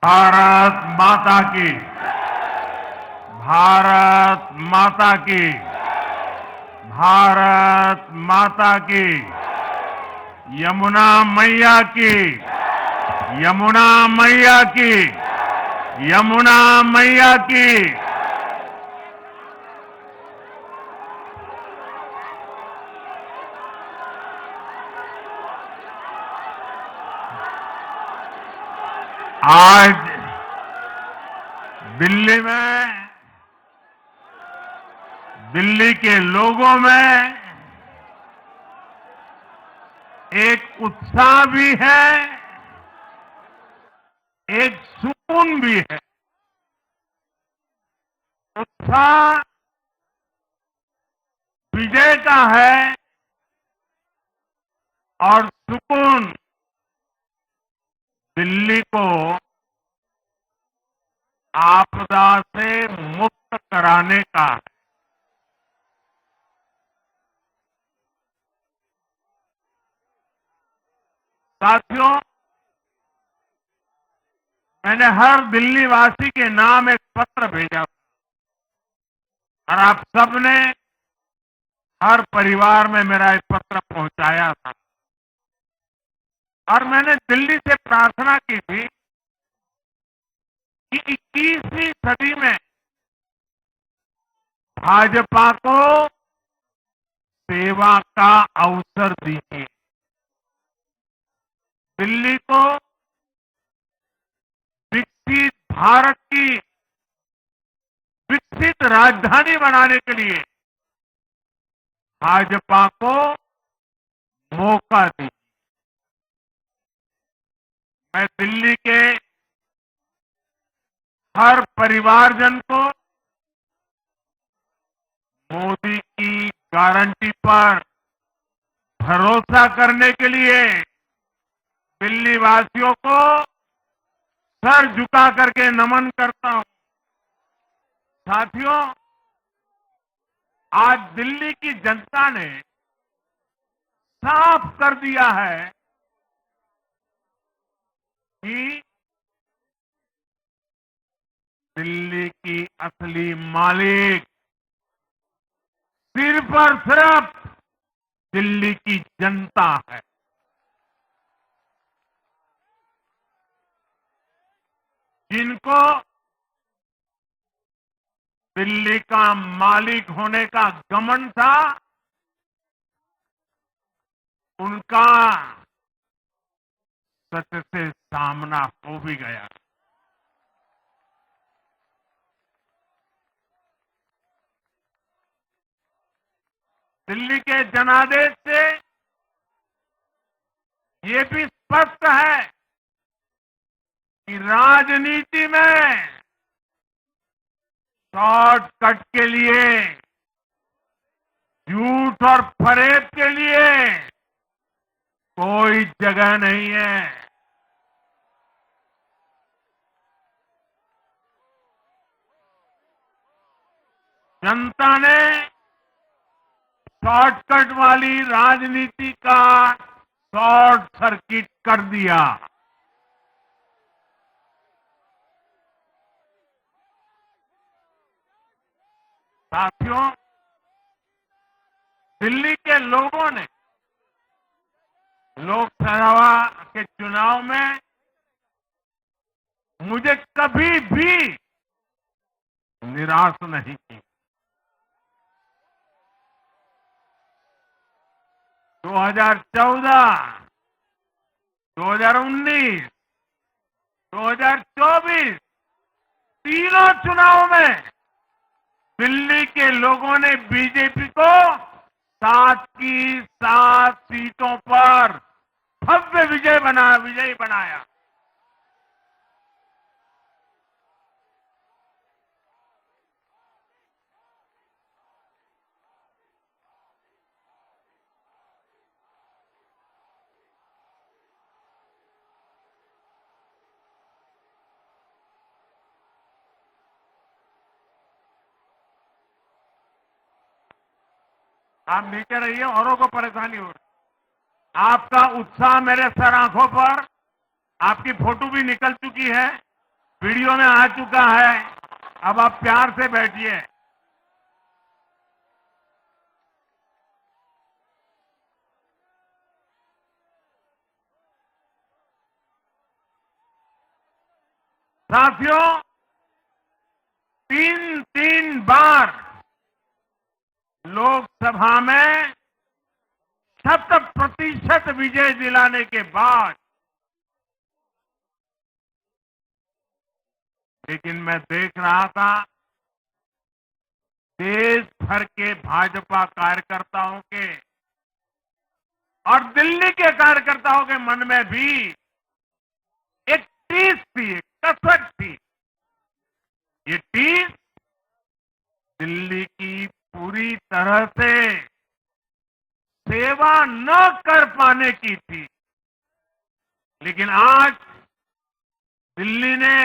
भारत माता की। भारत माता की। भारत माता की। यमुना मैया की। यमुना मैया की। यमुना मैया की। आज दिल्ली के लोगों में एक उत्साह भी है, एक सुकून भी है। उत्साह विजय का है और सुकून दिल्ली को आपदा से मुक्त कराने का है। साथियों, मैंने हर दिल्ली वासी के नाम एक पत्र भेजा और आप सबने हर परिवार में मेरा एक पत्र पहुंचाया था और मैंने दिल्ली से प्रार्थना की थी कि 21वीं सदी में भाजपा को सेवा का अवसर दीजिए। दिल्ली को विकसित भारत की विकसित राजधानी बनाने के लिए भाजपा को मौका दीजिए। मैं दिल्ली के हर परिवारजन को मोदी की गारंटी पर भरोसा करने के लिए दिल्ली वासियों को सर झुका करके नमन करता हूं। साथियों, आज दिल्ली की जनता ने साफ कर दिया है कि दिल्ली की असली मालिक सिर्फ और सिर्फ दिल्ली की जनता है। जिनको दिल्ली का मालिक होने का घमंड था, उनका सच से सामना हो भी गया। दिल्ली के जनादेश से ये भी स्पष्ट है कि राजनीति में शॉर्टकट के लिए, झूठ और फरेब के लिए कोई जगह नहीं है। जनता ने शॉर्टकट वाली राजनीति का शॉर्ट सर्किट कर दिया। साथियों, दिल्ली के लोगों ने लोकसभा के चुनाव में मुझे कभी भी निराश नहीं की। 2014, 2019, 2024 तीनों चुनाव में दिल्ली के लोगों ने बीजेपी को 7 की 7 सीटों पर भव्य विजयी बनाया। आप नीचे रहिए, औरों को परेशानी हो रही। आपका उत्साह मेरे सर आंखों पर, आपकी फोटो भी निकल चुकी है। वीडियो में आ चुका है। अब आप प्यार से बैठिए। साथियों, तीन तीन बार लोकसभा में 100% विजय दिलाने के बाद, लेकिन मैं देख रहा था देश भर के भाजपा कार्यकर्ताओं के और दिल्ली के कार्यकर्ताओं के मन में भी एक टीस थी, एक कसक थी। ये टीस दिल्ली की पूरी तरह से सेवा न कर पाने की थी। लेकिन आज दिल्ली ने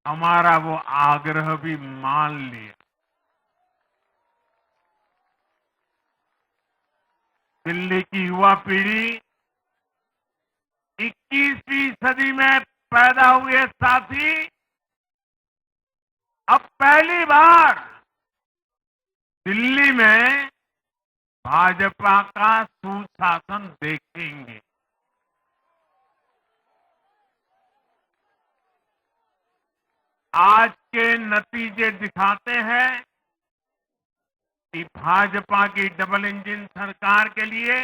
हमारा वो आग्रह भी मान लिया। दिल्ली की युवा पीढ़ी 21वीं सदी में पैदा हुए साथी अब पहली बार दिल्ली में भाजपा का सुशासन देखेंगे। आज के नतीजे दिखाते हैं कि भाजपा की डबल इंजन सरकार के लिए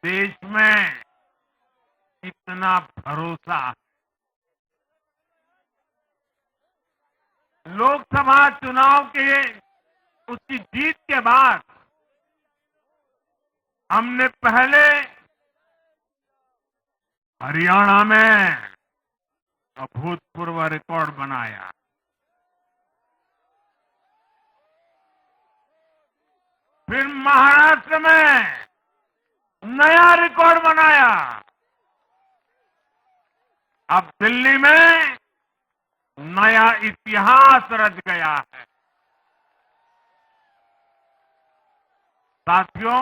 देश में कितना भरोसा है। लोकसभा चुनाव के उसकी जीत के बाद हमने पहले हरियाणा में अभूतपूर्व रिकॉर्ड बनाया, फिर महाराष्ट्र में नया रिकॉर्ड बनाया, अब दिल्ली में नया इतिहास रच गया है। साथियों,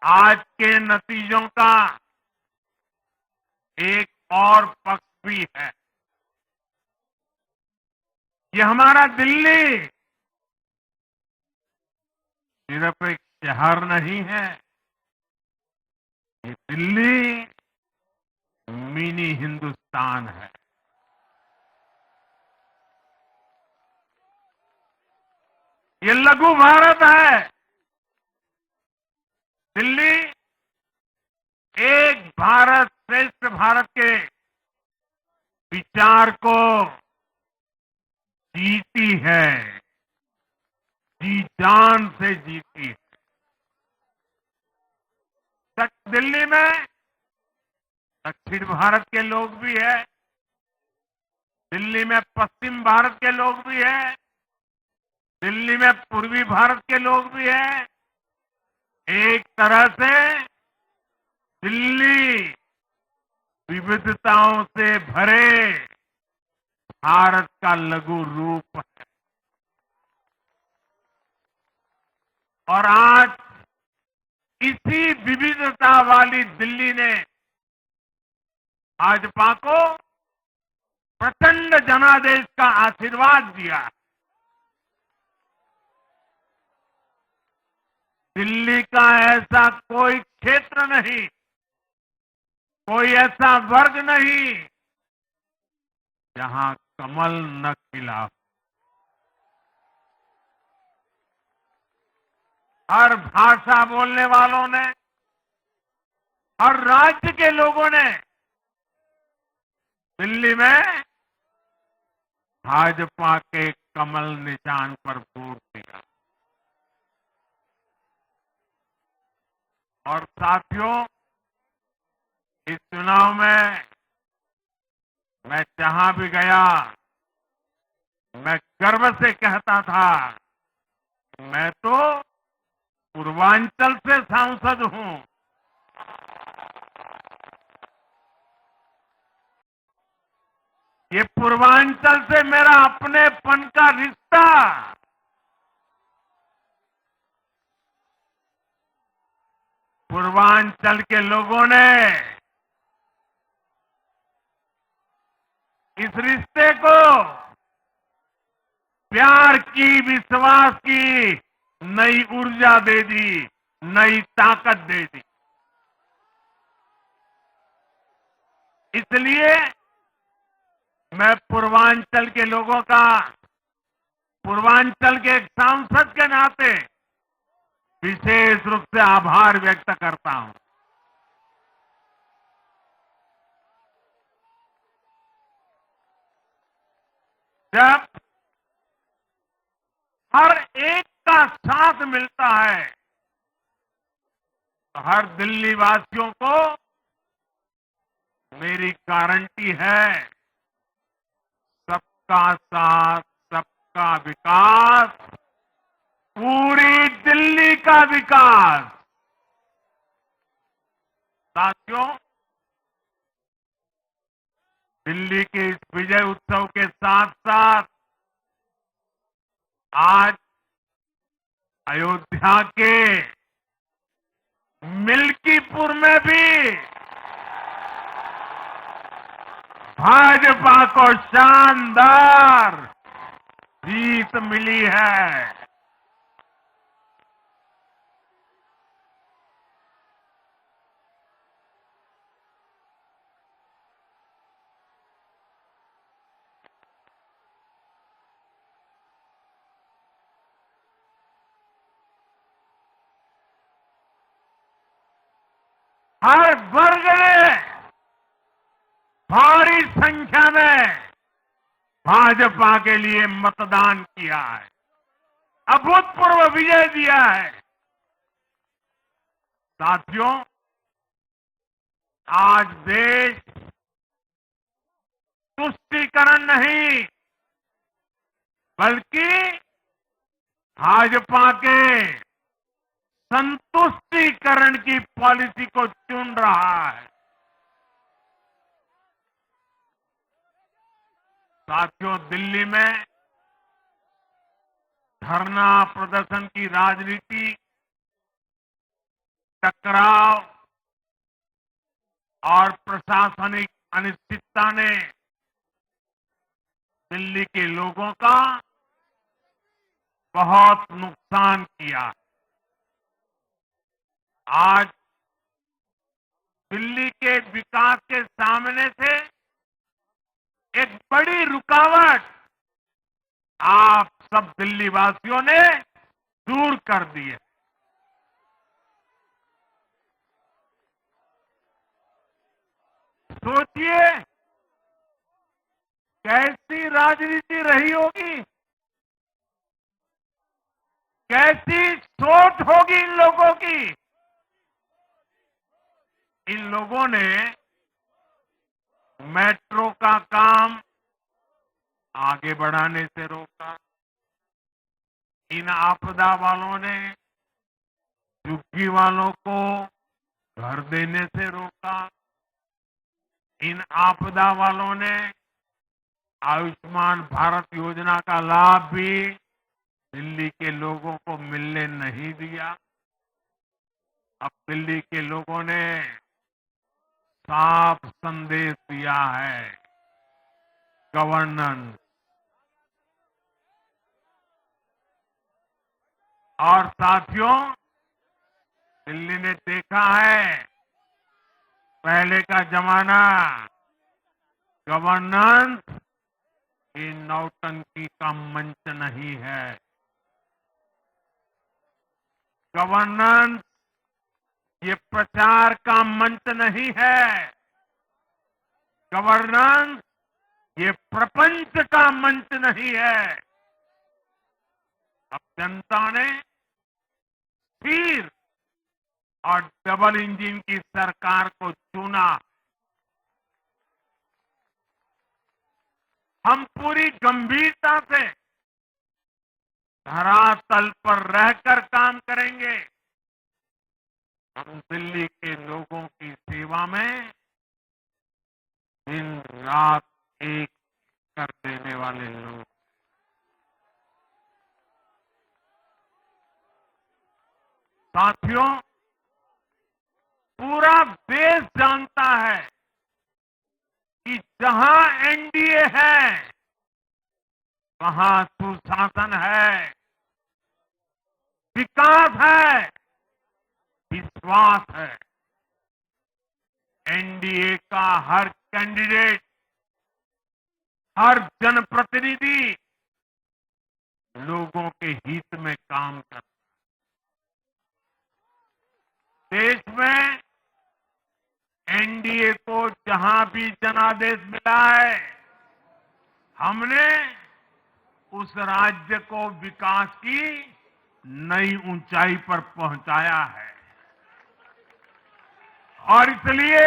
आज के नतीजों का एक और पक्ष भी है। ये हमारा दिल्ली सिर्फ एक शहर नहीं है, ये दिल्ली मिनी हिंदुस्तान है। ये लघु भारत है। दिल्ली एक भारत श्रेष्ठ भारत के विचार को जीती है, जी जान से जीती है। दिल्ली में दक्षिण भारत के लोग भी है, दिल्ली में पश्चिम भारत के लोग भी है, दिल्ली में पूर्वी भारत के लोग भी है। एक तरह से दिल्ली विविधताओं से भरे भारत का लघु रूप है। और आज इसी विविधता वाली दिल्ली ने भाजपा को प्रचंड जनादेश का आशीर्वाद दिया। दिल्ली का ऐसा कोई क्षेत्र नहीं, कोई ऐसा वर्ग नहीं जहां कमल न खिला हो। हर भाषा बोलने वालों ने, हर राज्य के लोगों ने दिल्ली में भाजपा के कमल निशान पर वोट दिया। और साथियों, इस चुनाव में मैं जहां भी गया, मैं गर्व से कहता था, मैं तो पूर्वांचल से सांसद हूं। ये पूर्वांचल से मेरा अपनेपन का रिश्ता पूर्वांचल के लोगों ने इस रिश्ते को प्यार की, विश्वास की नई ऊर्जा दे दी, नई ताकत दे दी। इसलिए मैं पूर्वांचल के लोगों का, पूर्वांचल के एक सांसद के नाते विशेष रूप से आभार व्यक्त करता हूं। जब हर एक का साथ मिलता है तो हर दिल्ली वासियों को मेरी गारंटी है, सबका साथ, सबका विकास, पूरी दिल्ली का विकास। साथियों, दिल्ली के इस विजय उत्सव के साथ साथ आज अयोध्या के मिल्कीपुर में भी भाजपा को शानदार जीत मिली है। हर वर्ग ने भारी संख्या में भाजपा के लिए मतदान किया है, अभूतपूर्व विजय दिया है। साथियों, आज देश तुष्टीकरण नहीं, बल्कि भाजपा के संतुष्टीकरण की पॉलिसी को चुन रहा है। साथियों, दिल्ली में धरना प्रदर्शन की राजनीति, टकराव और प्रशासनिक अनिश्चितता ने दिल्ली के लोगों का बहुत नुकसान किया। आज दिल्ली के विकास के सामने से एक बड़ी रुकावट आप सब दिल्ली वासियों ने दूर कर दी है। सोचिए कैसी राजनीति रही होगी, कैसी सोच होगी इन लोगों की। इन लोगों ने मेट्रो का काम आगे बढ़ाने से रोका, इन आपदा वालों ने झुग्गी वालों को घर देने से रोका, इन आपदा वालों ने आयुष्मान भारत योजना का लाभ भी दिल्ली के लोगों को मिलने नहीं दिया। अब दिल्ली के लोगों ने साफ संदेश दिया है, गवर्नेंस। और साथियों, दिल्ली ने देखा है पहले का जमाना, गवर्नेंस ये नौटंकी का मंच नहीं है। गवर्नेंस ये प्रचार का मंच नहीं है। गवर्नेंस ये प्रपंच का मंच नहीं है। अब जनता ने स्थिर और डबल इंजन की सरकार को चुना। हम पूरी गंभीरता से धरातल पर रहकर काम करेंगे। हम दिल्ली के लोगों की सेवा में दिन रात एक कर देने वाले लोग। साथियों, पूरा देश जानता है कि जहां एनडीए है वहां सुशासन है, विकास है, विश्वास है। एनडीए का हर कैंडिडेट, हर जनप्रतिनिधि लोगों के हित में काम कर। देश में एनडीए को जहां भी जनादेश मिला है, हमने उस राज्य को विकास की नई ऊंचाई पर पहुंचाया है। और इसलिए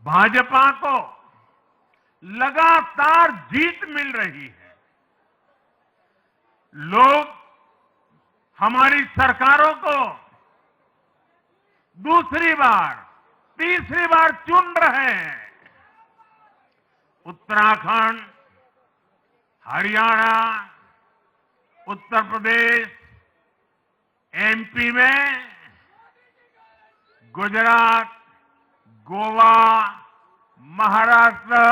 भाजपा को लगातार जीत मिल रही है। लोग हमारी सरकारों को दूसरी बार, तीसरी बार चुन रहे हैं। उत्तराखंड, हरियाणा, उत्तर प्रदेश, एमपी में, गुजरात, गोवा, महाराष्ट्र,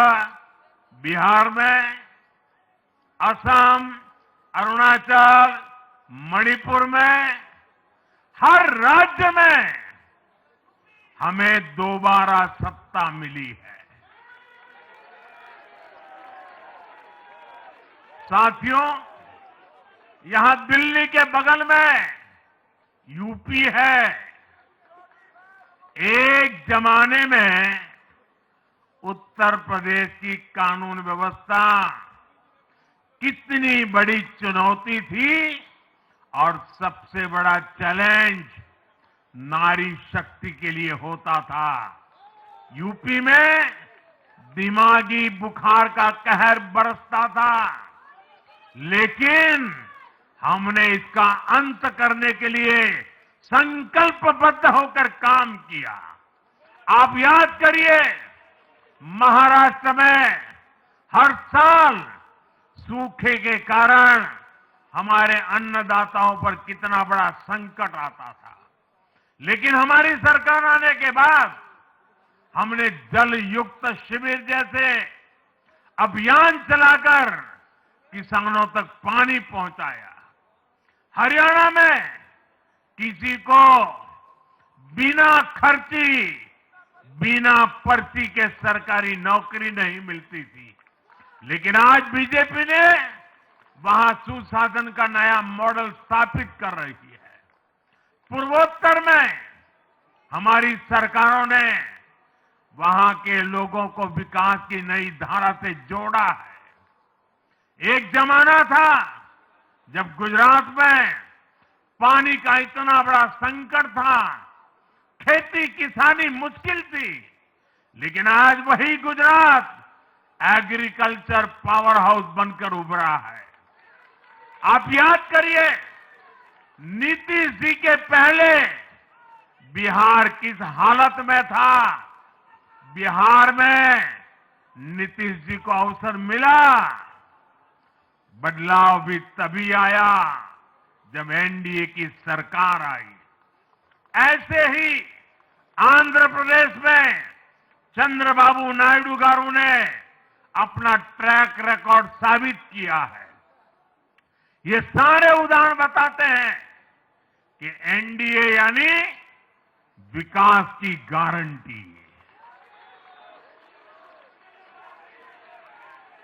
बिहार में, असम, अरुणाचल, मणिपुर में, हर राज्य में हमें दोबारा सत्ता मिली है। साथियों, यहां दिल्ली के बगल में यूपी है। एक जमाने में उत्तर प्रदेश की कानून व्यवस्था कितनी बड़ी चुनौती थी और सबसे बड़ा चैलेंज नारी शक्ति के लिए होता था। यूपी में दिमागी बुखार का कहर बरसता था, लेकिन हमने इसका अंत करने के लिए संकल्पबद्ध होकर काम किया। आप याद करिए, महाराष्ट्र में हर साल सूखे के कारण हमारे अन्नदाताओं पर कितना बड़ा संकट आता था, लेकिन हमारी सरकार आने के बाद हमने जल युक्त शिविर जैसे अभियान चलाकर किसानों तक पानी पहुंचाया। हरियाणा में किसी को बिना खर्ची, बिना पर्ची के सरकारी नौकरी नहीं मिलती थी, लेकिन आज बीजेपी ने वहां सुशासन का नया मॉडल स्थापित कर रही है। पूर्वोत्तर में हमारी सरकारों ने वहां के लोगों को विकास की नई धारा से जोड़ा है। एक जमाना था जब गुजरात में पानी का इतना बड़ा संकट था, खेती किसानी मुश्किल थी, लेकिन आज वही गुजरात एग्रीकल्चर पावर हाउस बनकर उभरा है। आप याद करिए, नीतीश जी के पहले बिहार किस हालत में था। बिहार में नीतीश जी को अवसर मिला। बदलाव भी तभी आया जब एनडीए की सरकार आई। ऐसे ही आंध्र प्रदेश में चंद्रबाबू नायडू गारू ने अपना ट्रैक रिकॉर्ड साबित किया है। ये सारे उदाहरण बताते हैं कि एनडीए यानी विकास की गारंटी।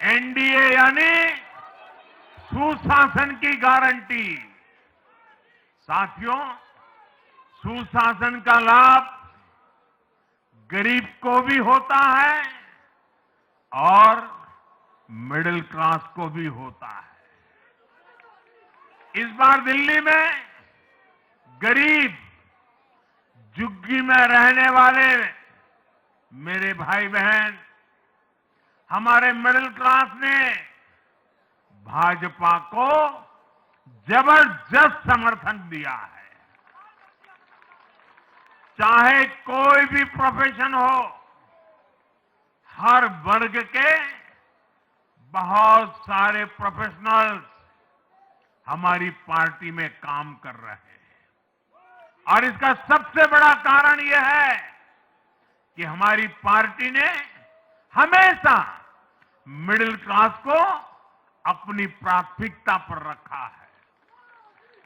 एनडीए यानी सुशासन की गारंटी। साथियों, सुशासन का लाभ गरीब को भी होता है और मिडिल क्लास को भी होता है। इस बार दिल्ली में गरीब, झुग्गी में रहने वाले मेरे भाई बहन, हमारे मिडिल क्लास ने भाजपा को जबरदस्त समर्थन दिया है। चाहे कोई भी प्रोफेशन हो, हर वर्ग के बहुत सारे प्रोफेशनल्स हमारी पार्टी में काम कर रहे हैं। और इसका सबसे बड़ा कारण यह है कि हमारी पार्टी ने हमेशा मिडिल क्लास को अपनी प्राथमिकता पर रखा है।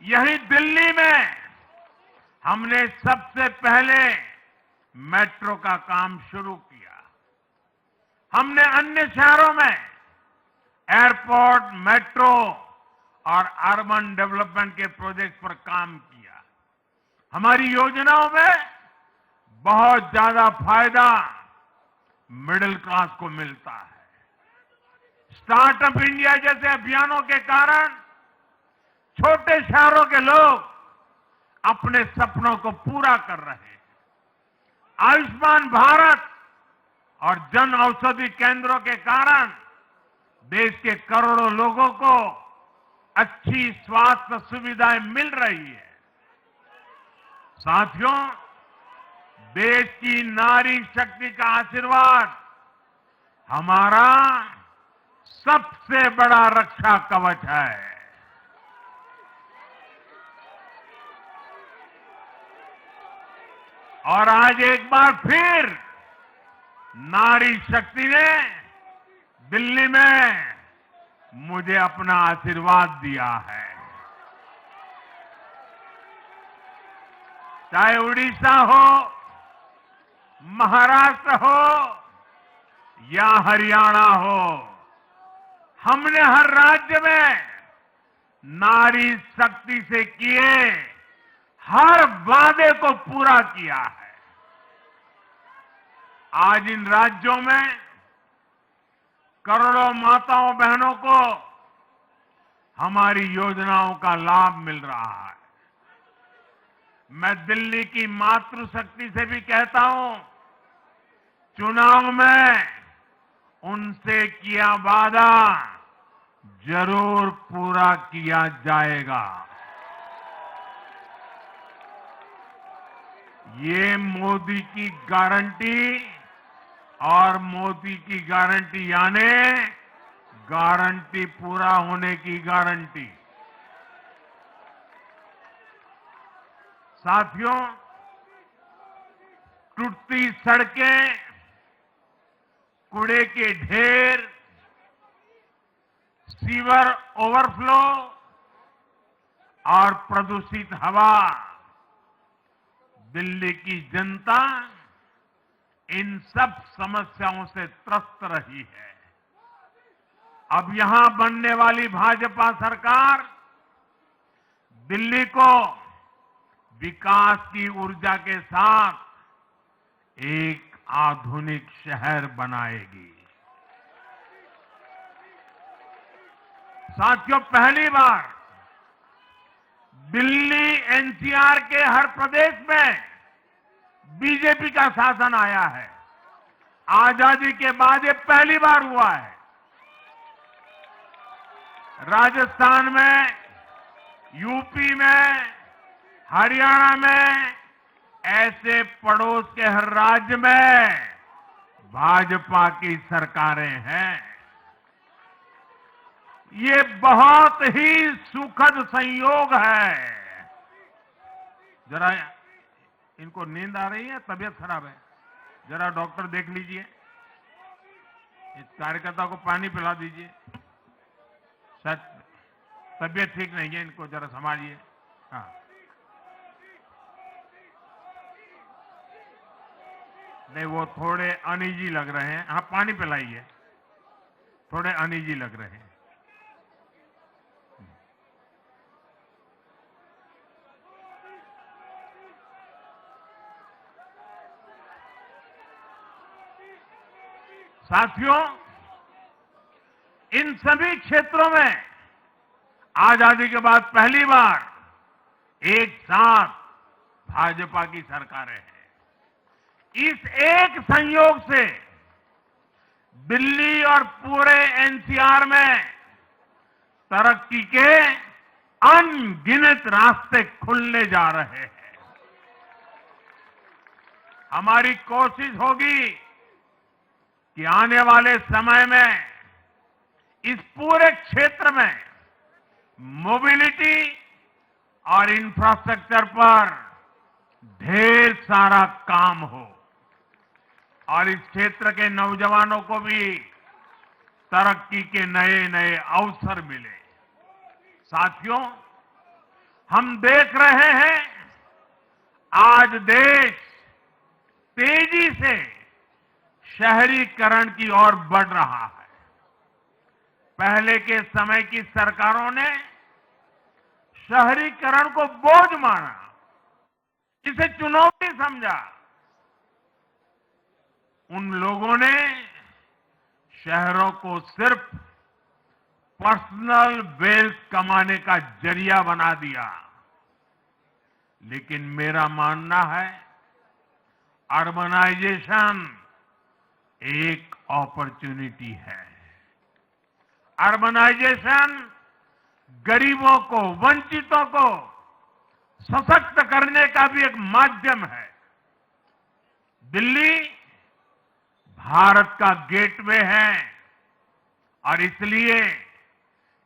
यही दिल्ली में हमने सबसे पहले मेट्रो का काम शुरू किया। हमने अन्य शहरों में एयरपोर्ट, मेट्रो और अर्बन डेवलपमेंट के प्रोजेक्ट पर काम किया। हमारी योजनाओं में बहुत ज्यादा फायदा मिडिल क्लास को मिलता है। स्टार्टअप इंडिया जैसे अभियानों के कारण छोटे शहरों के लोग अपने सपनों को पूरा कर रहे हैं। आयुष्मान भारत और जन औषधि केंद्रों के कारण देश के करोड़ों लोगों को अच्छी स्वास्थ्य सुविधाएं मिल रही है। साथियों, देश की नारी शक्ति का आशीर्वाद हमारा सबसे बड़ा रक्षा कवच है। और आज एक बार फिर नारी शक्ति ने दिल्ली में मुझे अपना आशीर्वाद दिया है। चाहे उड़ीसा हो, महाराष्ट्र हो या हरियाणा हो, हमने हर राज्य में नारी शक्ति से किए हर वादे को पूरा किया है। आज इन राज्यों में करोड़ों माताओं बहनों को हमारी योजनाओं का लाभ मिल रहा है। मैं दिल्ली की मातृशक्ति से भी कहता हूं, चुनाव में उनसे किया वादा जरूर पूरा किया जाएगा। ये मोदी की गारंटी और मोदी की गारंटी यानी गारंटी पूरा होने की गारंटी। साथियों, टूटती सड़कें, कूड़े के ढेर, सीवर ओवरफ्लो और प्रदूषित हवा, दिल्ली की जनता इन सब समस्याओं से त्रस्त रही है। अब यहां बनने वाली भाजपा सरकार दिल्ली को विकास की ऊर्जा के साथ एक आधुनिक शहर बनाएगी। साथियों, पहली बार दिल्ली एनसीआर के हर प्रदेश में बीजेपी का शासन आया है। आजादी के बाद ये पहली बार हुआ है। राजस्थान में, यूपी में, हरियाणा में, ऐसे पड़ोस के हर राज्य में भाजपा की सरकारें हैं। ये बहुत ही सुखद संयोग है। जरा इनको नींद आ रही है, तबीयत खराब है, जरा डॉक्टर देख लीजिए। इस कार्यकर्ता को पानी पिला दीजिए, शायद तबीयत ठीक नहीं है, इनको जरा संभालिए। हाँ, नहीं वो थोड़े अनईजी लग रहे हैं। हाँ, पानी पिलाइए, थोड़े अनईजी लग रहे हैं। साथियों, इन सभी क्षेत्रों में आजादी के बाद पहली बार एक साथ भाजपा की सरकारें हैं। इस एक संयोग से दिल्ली और पूरे एनसीआर में तरक्की के अनगिनत रास्ते खुलने जा रहे हैं। हमारी कोशिश होगी कि आने वाले समय में इस पूरे क्षेत्र में मोबिलिटी और इंफ्रास्ट्रक्चर पर ढेर सारा काम हो। और इस क्षेत्र के नौजवानों को भी तरक्की के नए नए अवसर मिले। साथियों, हम देख रहे हैं आज देश तेजी से शहरीकरण की ओर बढ़ रहा है। पहले के समय की सरकारों ने शहरीकरण को बोझ माना, इसे चुनौती समझा। उन लोगों ने शहरों को सिर्फ पर्सनल वेल्थ कमाने का जरिया बना दिया। लेकिन मेरा मानना है, अर्बनाइजेशन एक अपॉर्चुनिटी है। अर्बनाइजेशन गरीबों को, वंचितों को सशक्त करने का भी एक माध्यम है। दिल्ली भारत का गेटवे है और इसलिए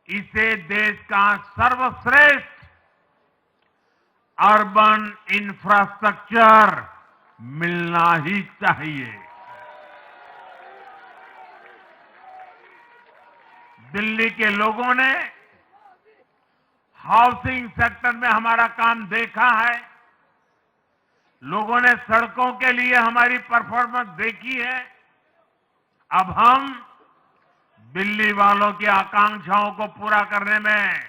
इसे देश का सर्वश्रेष्ठ अर्बन इंफ्रास्ट्रक्चर मिलना ही चाहिए। दिल्ली के लोगों ने हाउसिंग सेक्टर में हमारा काम देखा है। लोगों ने सड़कों के लिए हमारी परफॉर्मेंस देखी है। अब हम दिल्ली वालों की आकांक्षाओं को पूरा करने में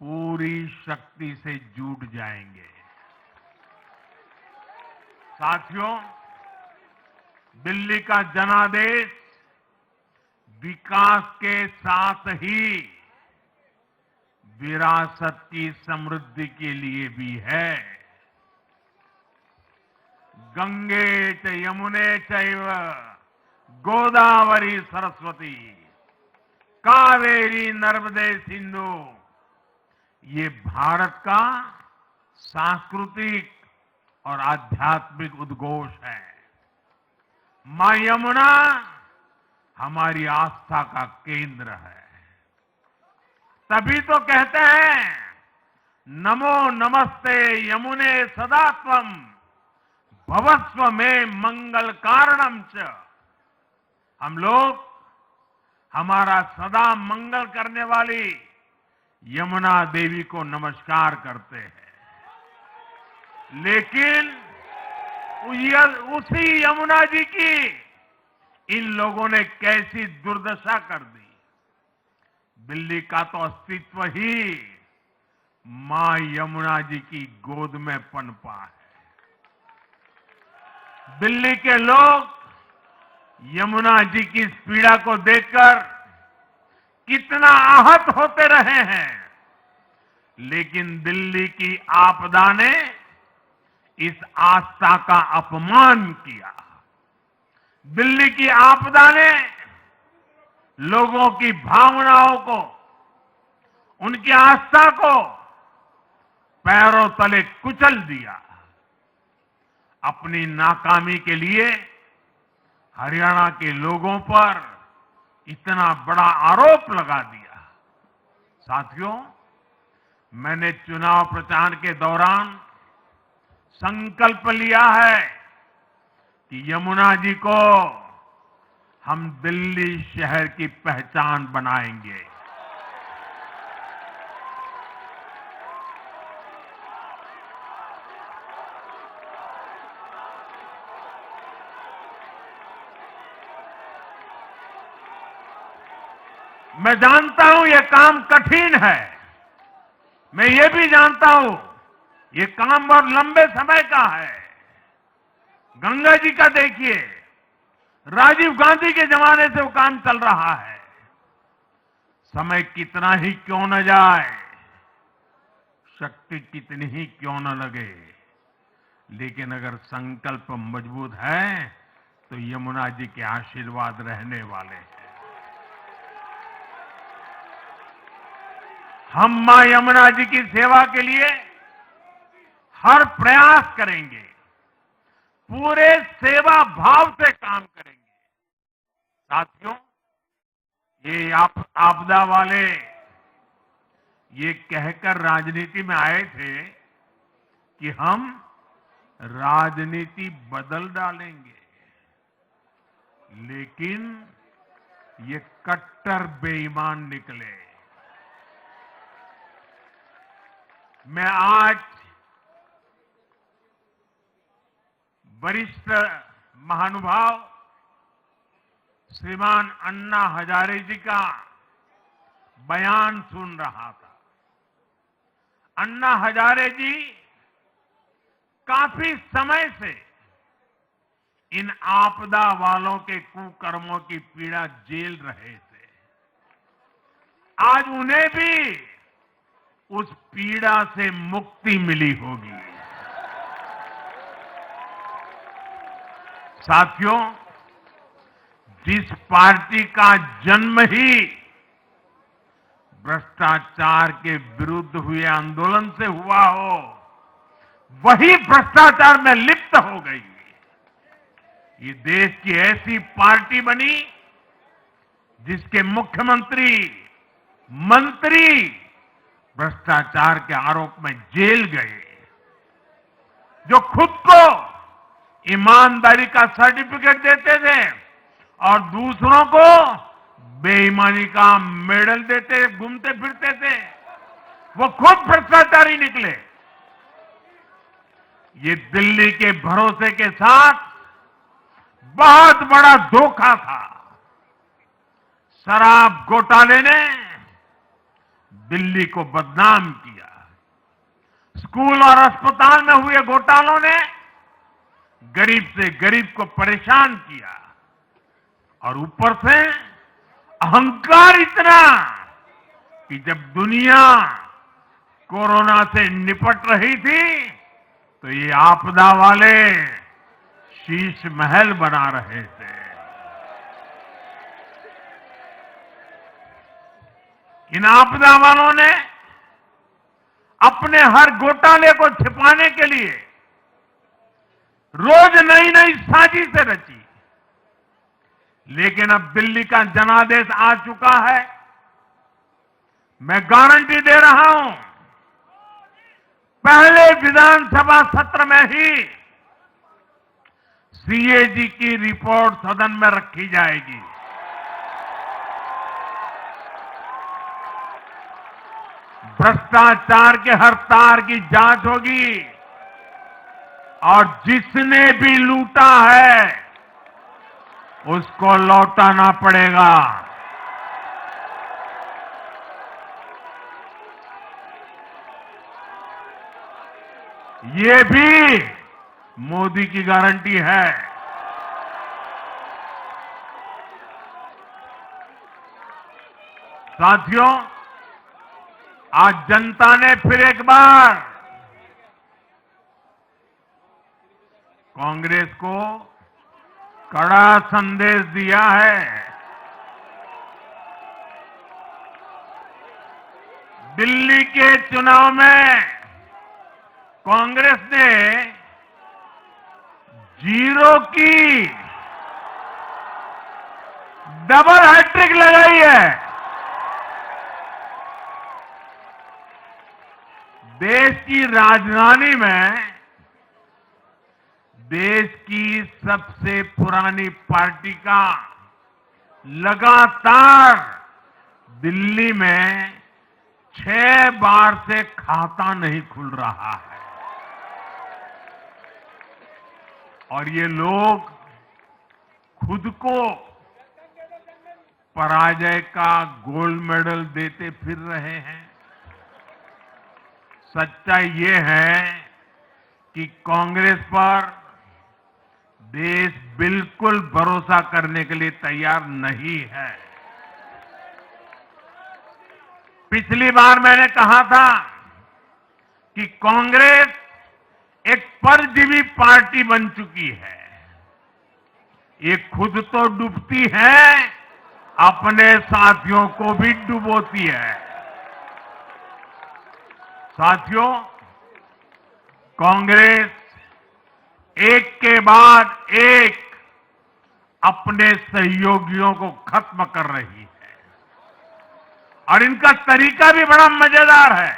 पूरी शक्ति से जुट जाएंगे। साथियों, दिल्ली का जनादेश विकास के साथ ही विरासत की समृद्धि के लिए भी है। गंगे च यमुने चैव गोदावरी सरस्वती कावेरी नर्मदे सिंधु, ये भारत का सांस्कृतिक और आध्यात्मिक उद्घोष है। मां यमुना हमारी आस्था का केंद्र है। तभी तो कहते हैं, नमो नमस्ते यमुने सदा त्वं भवस्व में मंगल कारणम च। हम लोग हमारा सदा मंगल करने वाली यमुना देवी को नमस्कार करते हैं। लेकिन उसी यमुना जी की इन लोगों ने कैसी दुर्दशा कर दी। दिल्ली का तो अस्तित्व ही मां यमुना जी की गोद में पनपा है। दिल्ली के लोग यमुना जी की इस पीड़ा को देखकर कितना आहत होते रहे हैं, लेकिन दिल्ली की आपदा ने इस आस्था का अपमान किया। दिल्ली की आपदा ने लोगों की भावनाओं को, उनकी आस्था को पैरों तले कुचल दिया। अपनी नाकामी के लिए हरियाणा के लोगों पर इतना बड़ा आरोप लगा दिया। साथियों, मैंने चुनाव प्रचार के दौरान संकल्प लिया है कि यमुना जी को हम दिल्ली शहर की पहचान बनाएंगे। मैं जानता हूं यह काम कठिन है। मैं ये भी जानता हूं ये काम बहुत लंबे समय का है। गंगा जी का देखिए, राजीव गांधी के जमाने से वो काम चल रहा है। समय कितना ही क्यों न जाए, शक्ति कितनी ही क्यों न लगे, लेकिन अगर संकल्प मजबूत है तो यमुना जी के आशीर्वाद रहने वाले हैं। हम मां यमुना जी की सेवा के लिए हर प्रयास करेंगे, पूरे सेवा भाव से काम करेंगे। साथियों, ये आपदा वाले ये कहकर राजनीति में आए थे कि हम राजनीति बदल डालेंगे। लेकिन ये कट्टर बेईमान निकले। मैं आज वरिष्ठ महानुभाव श्रीमान अन्ना हजारे जी का बयान सुन रहा था। अन्ना हजारे जी काफी समय से इन आपदा वालों के कुकर्मों की पीड़ा झेल रहे थे। आज उन्हें भी उस पीड़ा से मुक्ति मिली होगी। साथियों, जिस पार्टी का जन्म ही भ्रष्टाचार के विरुद्ध हुए आंदोलन से हुआ हो, वही भ्रष्टाचार में लिप्त हो गई। ये देश की ऐसी पार्टी बनी जिसके मुख्यमंत्री, मंत्री भ्रष्टाचार के आरोप में जेल गए, जो खुद को ईमानदारी का सर्टिफिकेट देते थे और दूसरों को बेईमानी का मेडल देते घूमते फिरते थे, वो खुद भ्रष्टाचारी निकले। ये दिल्ली के भरोसे के साथ बहुत बड़ा धोखा था। शराब घोटाले ने दिल्ली को बदनाम किया। स्कूल और अस्पताल में हुए घोटालों ने गरीब से गरीब को परेशान किया। और ऊपर से अहंकार इतना कि जब दुनिया कोरोना से निपट रही थी तो ये आपदा वाले शीश महल बना रहे थे। इन आपदा वालों ने अपने हर घोटाले को छिपाने के लिए रोज नई नई साजिशें रची। लेकिन अब दिल्ली का जनादेश आ चुका है। मैं गारंटी दे रहा हूं, पहले विधानसभा सत्र में ही सीएजी की रिपोर्ट सदन में रखी जाएगी। भ्रष्टाचार के हर तार की जांच होगी और जिसने भी लूटा है उसको लौटाना पड़ेगा। ये भी मोदी की गारंटी है। साथियों, आज जनता ने फिर एक बार कांग्रेस को कड़ा संदेश दिया है। दिल्ली के चुनाव में कांग्रेस ने 0 की डबल हैट्रिक लगाई है। देश की राजधानी में देश की सबसे पुरानी पार्टी का लगातार दिल्ली में 6 बार से खाता नहीं खुल रहा है। और ये लोग खुद को पराजय का गोल्ड मेडल देते फिर रहे हैं। सच्चाई ये है कि कांग्रेस पर देश बिल्कुल भरोसा करने के लिए तैयार नहीं है। पिछली बार मैंने कहा था कि कांग्रेस एक परजीवी पार्टी बन चुकी है। ये खुद तो डूबती है, अपने साथियों को भी डुबोती है। साथियों, कांग्रेस एक के बाद एक अपने सहयोगियों को खत्म कर रही है और इनका तरीका भी बड़ा मजेदार है।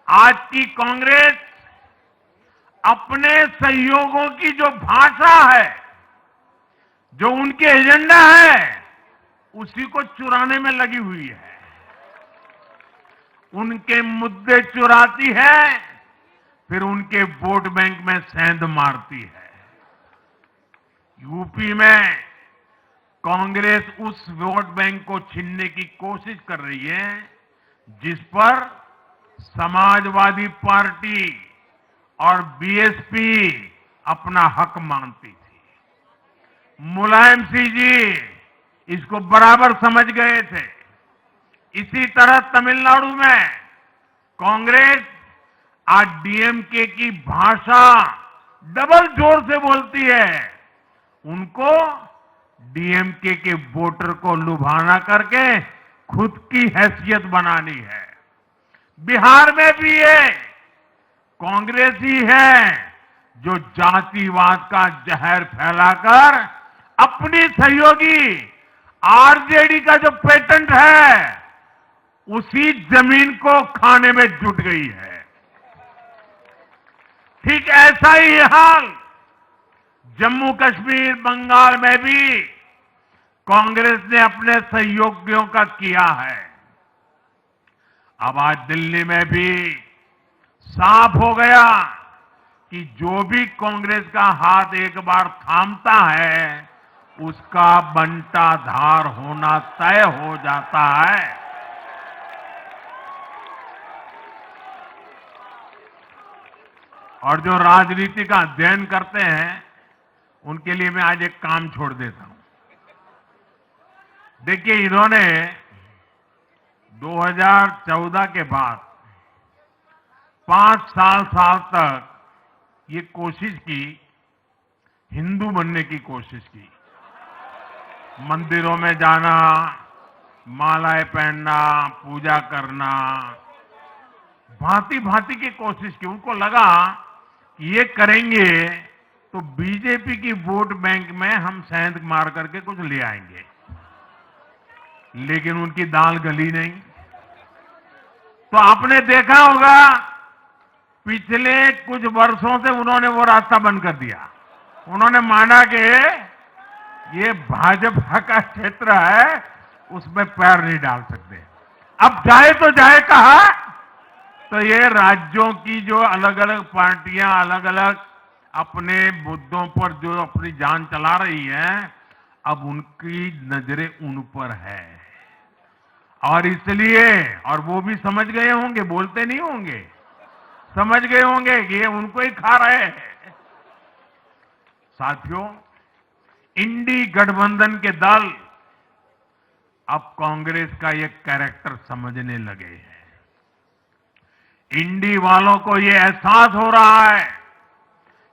आज की कांग्रेस अपने सहयोगों की जो भाषा है जो उनके एजेंडा है उसी को चुराने में लगी हुई है। उनके मुद्दे चुराती है, फिर उनके वोट बैंक में सेंध मारती है। यूपी में कांग्रेस उस वोट बैंक को छीनने की कोशिश कर रही है जिस पर समाजवादी पार्टी और बीएसपी अपना हक मानती थी। मुलायम सिंह जी इसको बराबर समझ गए थे। इसी तरह तमिलनाडु में कांग्रेस आज डीएमके की भाषा डबल जोर से बोलती है। उनको डीएमके के वोटर को लुभाना करके खुद की हैसियत बनानी है। बिहार में भी ये कांग्रेस ही है जो जातिवाद का जहर फैलाकर अपनी सहयोगी आरजेडी का जो पेटेंट है उसी जमीन को खाने में जुट गई है। ठीक ऐसा ही हाल जम्मू कश्मीर, बंगाल में भी कांग्रेस ने अपने सहयोगियों का किया है। अब आज दिल्ली में भी साफ हो गया कि जो भी कांग्रेस का हाथ एक बार थामता है उसका बंटाधार होना तय हो जाता है। और जो राजनीति का अध्ययन करते हैं उनके लिए मैं आज एक काम छोड़ देता हूं। देखिए, इन्होंने 2014 के बाद 5 साल तक ये कोशिश की, हिंदू बनने की कोशिश की। मंदिरों में जाना, मालाएं पहनना, पूजा करना, भांति भांति की कोशिश की। उनको लगा कि ये करेंगे तो बीजेपी की वोट बैंक में हम सेंध मार करके कुछ ले आएंगे, लेकिन उनकी दाल गली नहीं। तो आपने देखा होगा पिछले कुछ वर्षों से उन्होंने वो रास्ता बंद कर दिया। उन्होंने माना कि ये भाजपा का क्षेत्र है, उसमें पैर नहीं डाल सकते। अब जाए तो जाए कहा, तो ये राज्यों की जो अलग अलग पार्टियां अलग अलग अपने मुद्दों पर जो अपनी जान चला रही हैं, अब उनकी नजरें उन पर है। और इसलिए, और वो भी समझ गए होंगे, बोलते नहीं होंगे, समझ गए होंगे कि ये उनको ही खा रहे हैं। साथियों, इंडी गठबंधन के दल अब कांग्रेस का ये कैरेक्टर समझने लगे हैं। इंडी वालों को ये एहसास हो रहा है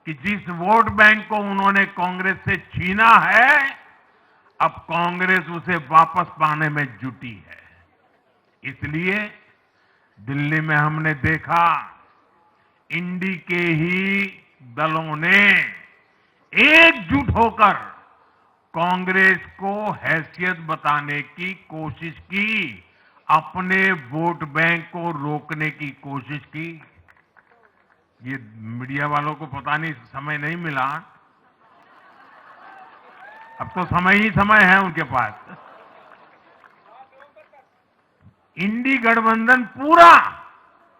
कि जिस वोट बैंक को उन्होंने कांग्रेस से छीना है, अब कांग्रेस उसे वापस पाने में जुटी है। इसलिए दिल्ली में हमने देखा इंडी के ही दलों ने एकजुट होकर कांग्रेस को हैसियत बताने की कोशिश की, अपने वोट बैंक को रोकने की कोशिश की। ये मीडिया वालों को पता नहीं समय नहीं मिला, अब तो समय ही समय है उनके पास। इंडी गठबंधन पूरा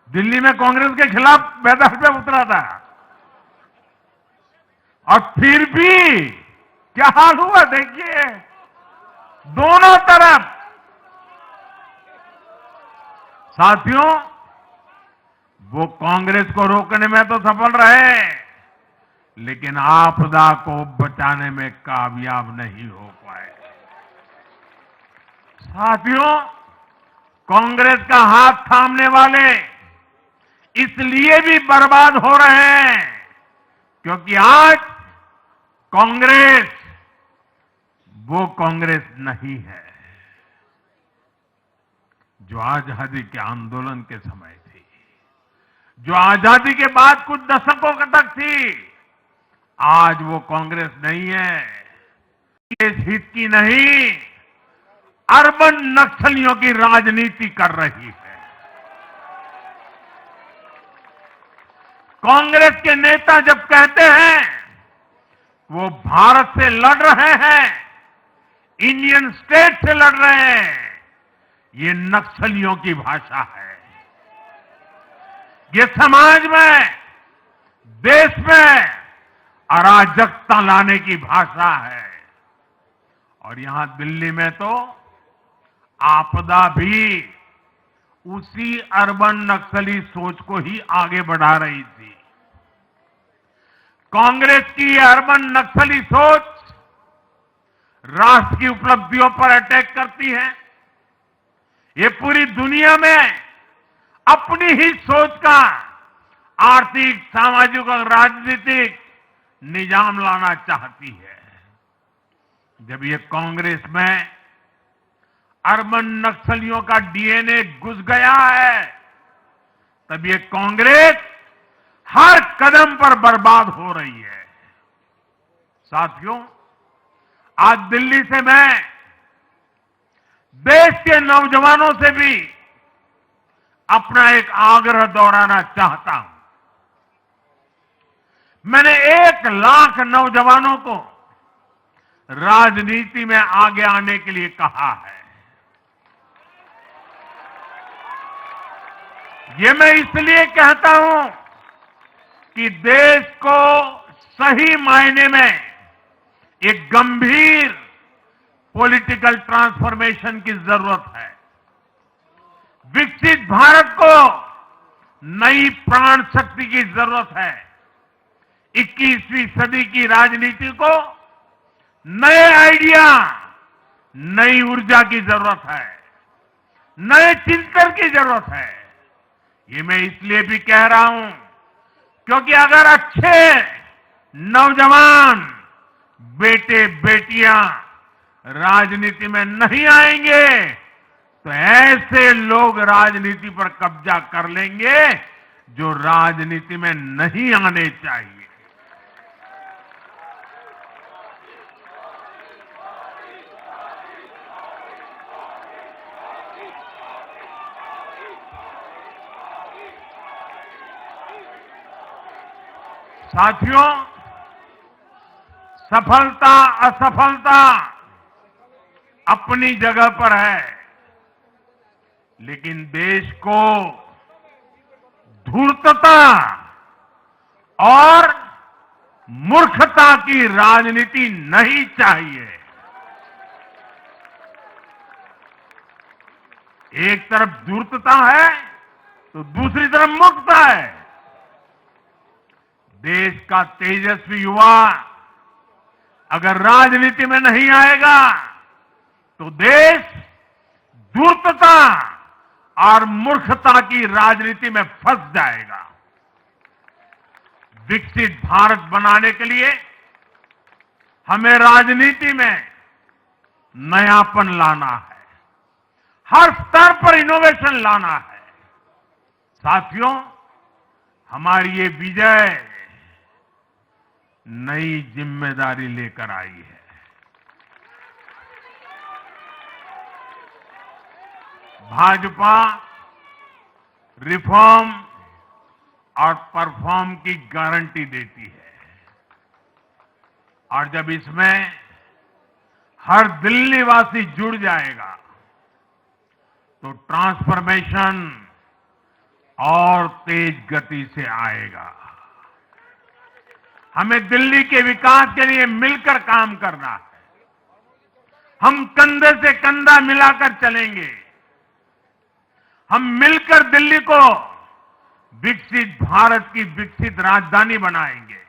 दिल्ली में कांग्रेस के खिलाफ मैदान पे उतरा था, और फिर भी क्या हाल हुआ देखिए, दोनों तरफ। साथियों, वो कांग्रेस को रोकने में तो सफल रहे, लेकिन आपदा को बचाने में कामयाब नहीं हो पाए। साथियों, कांग्रेस का हाथ थामने वाले इसलिए भी बर्बाद हो रहे हैं क्योंकि आज कांग्रेस वो कांग्रेस नहीं है जो आजादी के आंदोलन के समय थी, जो आजादी के बाद कुछ दशकों तक थी। आज वो कांग्रेस नहीं है। देश हित की नहीं, अर्बन नक्सलियों की राजनीति कर रही है। कांग्रेस के नेता जब कहते हैं वो भारत से लड़ रहे हैं, इंडियन स्टेट से लड़ रहे हैं। ये नक्सलियों की भाषा है। ये समाज में, देश में अराजकता लाने की भाषा है। और यहां दिल्ली में तो आपदा भी उसी अर्बन नक्सली सोच को ही आगे बढ़ा रही थी। कांग्रेस की अर्बन नक्सली सोच राष्ट्र की उपलब्धियों पर अटैक करती है। ये पूरी दुनिया में अपनी ही सोच का आर्थिक, सामाजिक और राजनीतिक निजाम लाना चाहती है। जब ये कांग्रेस में अर्बन नक्सलियों का डीएनए घुस गया है, तब ये कांग्रेस हर कदम पर बर्बाद हो रही है। साथियों, आज दिल्ली से मैं देश के नौजवानों से भी अपना एक आग्रह दोहराना चाहता हूं। मैंने 1 लाख नौजवानों को राजनीति में आगे आने के लिए कहा है। ये मैं इसलिए कहता हूं कि देश को सही मायने में एक गंभीर पॉलिटिकल ट्रांसफॉर्मेशन की जरूरत है। विकसित भारत को नई प्राण शक्ति की जरूरत है। 21वीं सदी की राजनीति को नए आइडिया, नई ऊर्जा की जरूरत है, नए चिंतन की जरूरत है। ये मैं इसलिए भी कह रहा हूं क्योंकि अगर अच्छे नौजवान बेटे बेटियां राजनीति में नहीं आएंगे तो ऐसे लोग राजनीति पर कब्जा कर लेंगे जो राजनीति में नहीं आने चाहिए। साथियों, सफलता असफलता अपनी जगह पर है, लेकिन देश को धूर्तता और मूर्खता की राजनीति नहीं चाहिए। एक तरफ धूर्तता है तो दूसरी तरफ मूर्खता है। देश का तेजस्वी युवा अगर राजनीति में नहीं आएगा तो देश धूर्तता और मूर्खता की राजनीति में फंस जाएगा। विकसित भारत बनाने के लिए हमें राजनीति में नयापन लाना है, हर स्तर पर इनोवेशन लाना है। साथियों, हमारी ये विजय नई जिम्मेदारी लेकर आई है। भाजपा रिफॉर्म और परफॉर्म की गारंटी देती है और जब इसमें हर दिल्ली वासी जुड़ जाएगा तो ट्रांसफॉर्मेशन और तेज गति से आएगा। हमें दिल्ली के विकास के लिए मिलकर काम करना है। हम कंधे से कंधा मिलाकर चलेंगे। हम मिलकर दिल्ली को विकसित भारत की विकसित राजधानी बनाएंगे।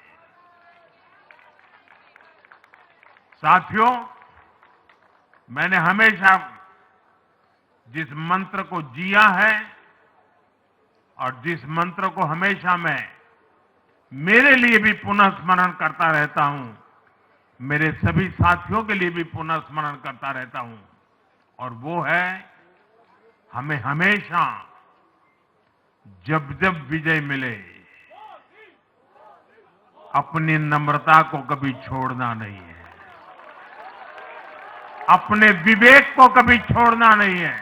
साथियों, मैंने हमेशा जिस मंत्र को जिया है और जिस मंत्र को हमेशा मैं मेरे लिए भी पुनः स्मरण करता रहता हूं, मेरे सभी साथियों के लिए भी पुनः स्मरण करता रहता हूं, और वो है हमें हमेशा जब जब विजय मिले अपनी नम्रता को कभी छोड़ना नहीं है, अपने विवेक को कभी छोड़ना नहीं है,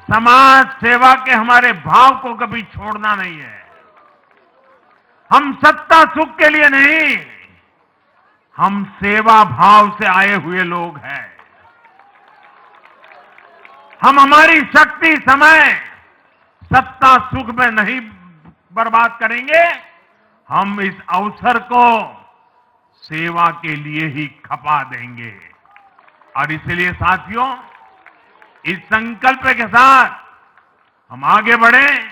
समाज सेवा के हमारे भाव को कभी छोड़ना नहीं है। हम सत्ता सुख के लिए नहीं, हम सेवा भाव से आए हुए लोग हैं। हम हमारी शक्ति, समय, सत्ता, सुख में नहीं बर्बाद करेंगे। हम इस अवसर को सेवा के लिए ही खपा देंगे। और इसलिए साथियों, इस संकल्प के साथ हम आगे बढ़े।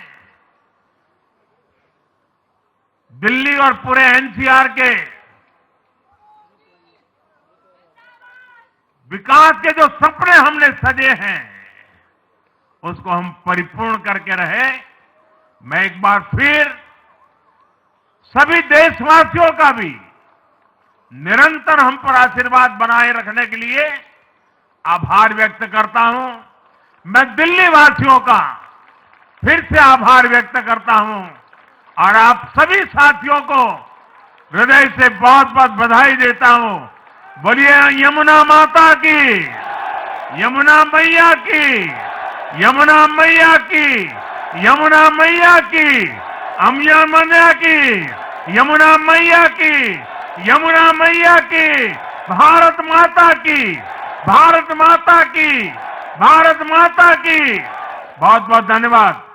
दिल्ली और पूरे एनसीआर के विकास के जो सपने हमने सजे हैं, उसको हम परिपूर्ण करके रहे। मैं एक बार फिर सभी देशवासियों का भी निरंतर हम पर आशीर्वाद बनाए रखने के लिए आभार व्यक्त करता हूं। मैं दिल्ली वासियों का फिर से आभार व्यक्त करता हूं और आप सभी साथियों को हृदय से बहुत बहुत बधाई देता हूं। बोलिए यमुना माता की, यमुना मैया की, यमुना मैया की, यमुना मैया की, अम्या मैया की, यमुना मैया की, यमुना मैया की, भारत माता की, भारत माता की, भारत माता की। बहुत बहुत धन्यवाद।